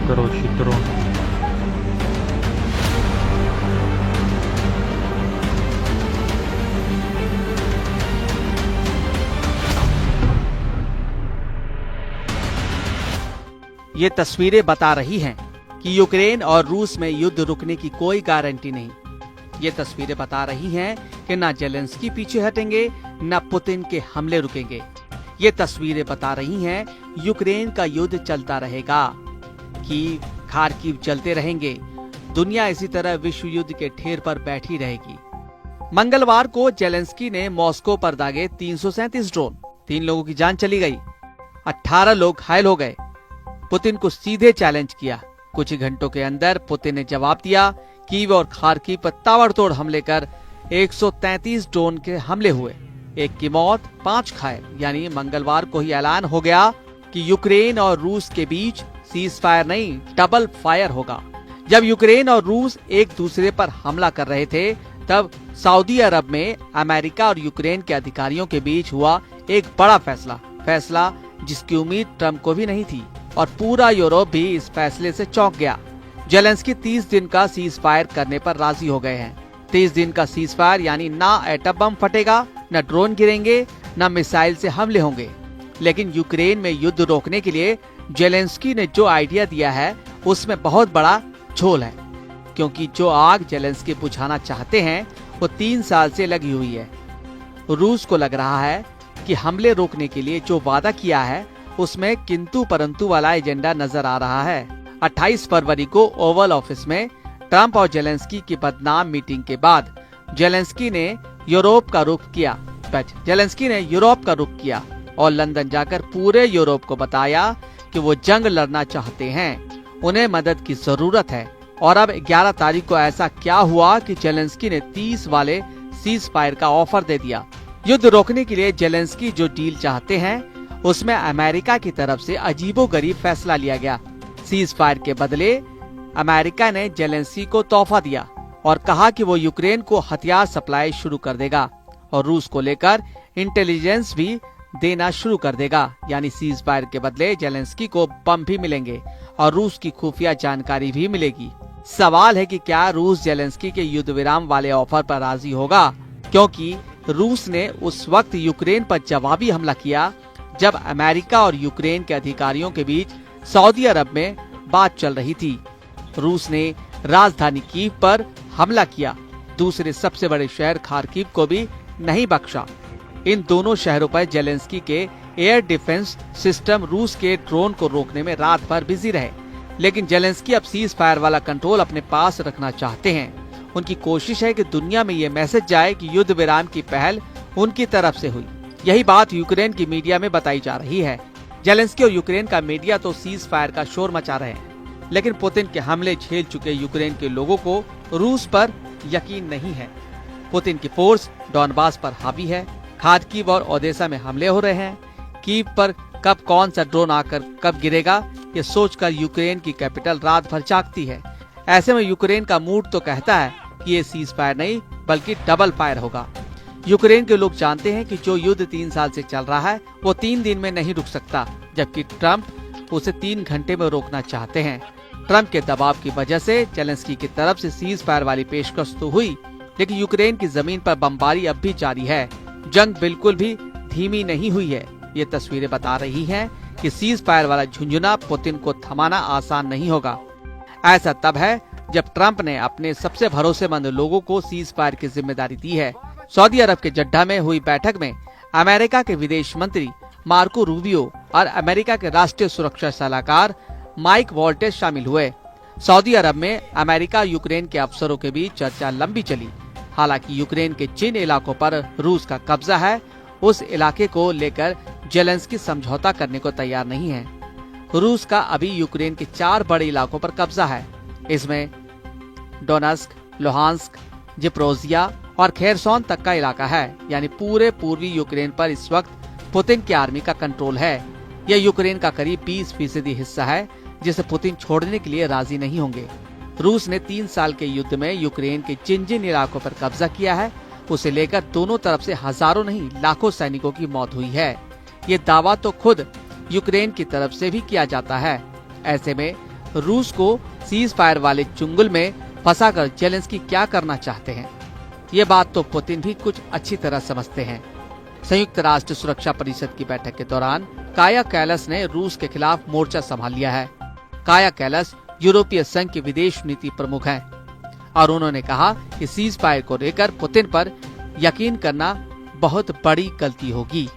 करो चित्रों। ये तस्वीरें बता रही हैं कि यूक्रेन और रूस में युद्ध रुकने की कोई गारंटी नहीं। ये तस्वीरें बता रही हैं कि न जेलेंस्की पीछे हटेंगे न पुतिन के हमले रुकेंगे। ये तस्वीरें बता रही हैं यूक्रेन का युद्ध चलता रहेगा, कीव, खार्किव चलते रहेंगे। दुनिया इसी तरह विश्व युद्ध के ठेर पर बैठी रहेगी। मंगलवार को जेलेंस्की ने मॉस्को पर दागे 337 ड्रोन, 3 लोगों की जान चली गई, 18 लोग घायल हो गए। पुतिन को सीधे चैलेंज किया। कुछ ही घंटों के अंदर पुतिन ने जवाब दिया। कीव और खार्किव पर ताबड़तोड़ हमले कर 133 ड्रोन के हमले हुए, 1 की मौत, 5 घायल। यानी मंगलवार को ही ऐलान हो गया कि यूक्रेन और रूस के बीच सीज फायर नहीं, डबल फायर होगा। जब यूक्रेन और रूस एक दूसरे पर हमला कर रहे थे, तब सऊदी अरब में अमेरिका और यूक्रेन के अधिकारियों के बीच हुआ एक बड़ा फैसला जिसकी उम्मीद ट्रंप को भी नहीं थी, और पूरा यूरोप भी इस फैसले से चौंक गया। जेलेंस्की 30 दिन का सीज फायर करने पर राजी हो गए हैं। 30 दिन का सीज फायर यानी ना एटम बम फटेगा, न ड्रोन गिरेंगे, न मिसाइल से हमले होंगे। लेकिन यूक्रेन में युद्ध रोकने के लिए जेलेंस्की ने जो आइडिया दिया है उसमें बहुत बड़ा झोल है, क्योंकि जो आग जेलेंस्की बुझाना चाहते हैं वो 3 साल से लगी हुई है। रूस को लग रहा है कि हमले रोकने के लिए जो वादा किया है उसमें किंतु परंतु वाला एजेंडा नजर आ रहा है। 28 फरवरी को ओवल ऑफिस में ट्रंप और जेलेंस्की की बदनाम मीटिंग के बाद जेलेंस्की ने यूरोप का रुख किया और लंदन जाकर पूरे यूरोप को बताया कि वो जंग लड़ना चाहते हैं, उन्हें मदद की जरूरत है। और अब 11 तारीख को ऐसा क्या हुआ कि जेलेंस्की ने 30 वाले सीज फायर का ऑफर दे दिया। युद्ध रोकने के लिए जेलेंस्की जो डील चाहते हैं उसमें अमेरिका की तरफ से अजीबोगरीब फैसला लिया गया। सीज फायर के बदले अमेरिका ने जेलेंस्की को तोहफा दिया और कहा कि वो यूक्रेन को हथियार सप्लाई शुरू कर देगा और रूस को लेकर इंटेलिजेंस भी देना शुरू कर देगा। यानी सीज फायर के बदले जेलेंस्की को बम भी मिलेंगे और रूस की खुफिया जानकारी भी मिलेगी। सवाल है कि क्या रूस जेलेंस्की के युद्ध विराम वाले ऑफर पर राजी होगा, क्योंकि रूस ने उस वक्त यूक्रेन पर जवाबी हमला किया जब अमेरिका और यूक्रेन के अधिकारियों के बीच सऊदी अरब में बात चल रही थी। रूस ने राजधानी कीव पर हमला किया, दूसरे सबसे बड़े शहर खार्किव को भी नहीं बख्शा। इन दोनों शहरों पर जेलेंस्की के एयर डिफेंस सिस्टम रूस के ड्रोन को रोकने में रात भर बिजी रहे। लेकिन जेलेंस्की अब सीज फायर वाला कंट्रोल अपने पास रखना चाहते हैं। उनकी कोशिश है कि दुनिया में ये मैसेज जाए कि युद्ध विराम की पहल उनकी तरफ से हुई। यही बात यूक्रेन की मीडिया में बताई जा रही है। जेलेंस्की और यूक्रेन का मीडिया तो सीज फायर का शोर मचा रहे हैं, लेकिन पुतिन के हमले झेल चुके यूक्रेन के लोगों को रूस पर यकीन नहीं है। पुतिन की फोर्स डॉनबास पर हावी है, खार्किव और ओदेसा में हमले हो रहे हैं। कीव पर कब कौन सा ड्रोन आकर कब गिरेगा, ये सोचकर यूक्रेन की कैपिटल रात भर जागती है। ऐसे में यूक्रेन का मूड तो कहता है कि ये सीज फायर नहीं बल्कि डबल फायर होगा। यूक्रेन के लोग जानते हैं कि जो युद्ध 3 साल से चल रहा है वो 3 दिन में नहीं रुक सकता, जबकि ट्रंप उसे 3 घंटे में रोकना चाहते हैं। ट्रंप के दबाव की वजह से जेलेंस्की की तरफ से सीज फायर वाली पेशकश तो हुई, लेकिन यूक्रेन की जमीन पर बमबारी अब भी जारी है। जंग बिल्कुल भी धीमी नहीं हुई है। ये तस्वीरें बता रही हैं कि सीज फायर वाला झुंझुना पुतिन को थमाना आसान नहीं होगा। ऐसा तब है जब ट्रंप ने अपने सबसे भरोसेमंद लोगों को सीज फायर की जिम्मेदारी दी है। सऊदी अरब के जड्डा में हुई बैठक में अमेरिका के विदेश मंत्री मार्को रूबियो और अमेरिका के राष्ट्रीय सुरक्षा सलाहकार माइक वॉल्टेस शामिल हुए। सऊदी अरब में अमेरिका यूक्रेन के अफसरों के बीच चर्चा लंबी चली। हालांकि यूक्रेन के जिन इलाकों पर रूस का कब्जा है उस इलाके को लेकर जेलेंस्की समझौता करने को तैयार नहीं है। रूस का अभी यूक्रेन के 4 बड़े इलाकों पर कब्जा है। इसमें डोनेट्स्क, लुहांस्क, ज़पोरिज़िया और खेरसोन तक का इलाका है। यानी पूरे पूर्वी यूक्रेन पर इस वक्त पुतिन की आर्मी का कंट्रोल है। यह यूक्रेन का करीब 20% हिस्सा है जिसे पुतिन छोड़ने के लिए राजी नहीं होंगे। रूस ने 3 साल के युद्ध में यूक्रेन के जिन जिन इलाकों पर कब्जा किया है उसे लेकर दोनों तरफ से हजारों नहीं लाखों सैनिकों की मौत हुई है। ये दावा तो खुद यूक्रेन की तरफ से भी किया जाता है। ऐसे में रूस को सीज फायर वाले चुंगल में फंसाकर जेलेंस्की क्या करना चाहते हैं, ये बात तो पुतिन भी कुछ अच्छी तरह समझते हैं। संयुक्त राष्ट्र सुरक्षा परिषद की बैठक के दौरान काया कैलास ने रूस के खिलाफ मोर्चा संभाल लिया है। काया कैलास यूरोपीय संघ की विदेश नीति प्रमुख हैं और उन्होंने कहा कि सीज फायर को लेकर पुतिन पर यकीन करना बहुत बड़ी गलती होगी।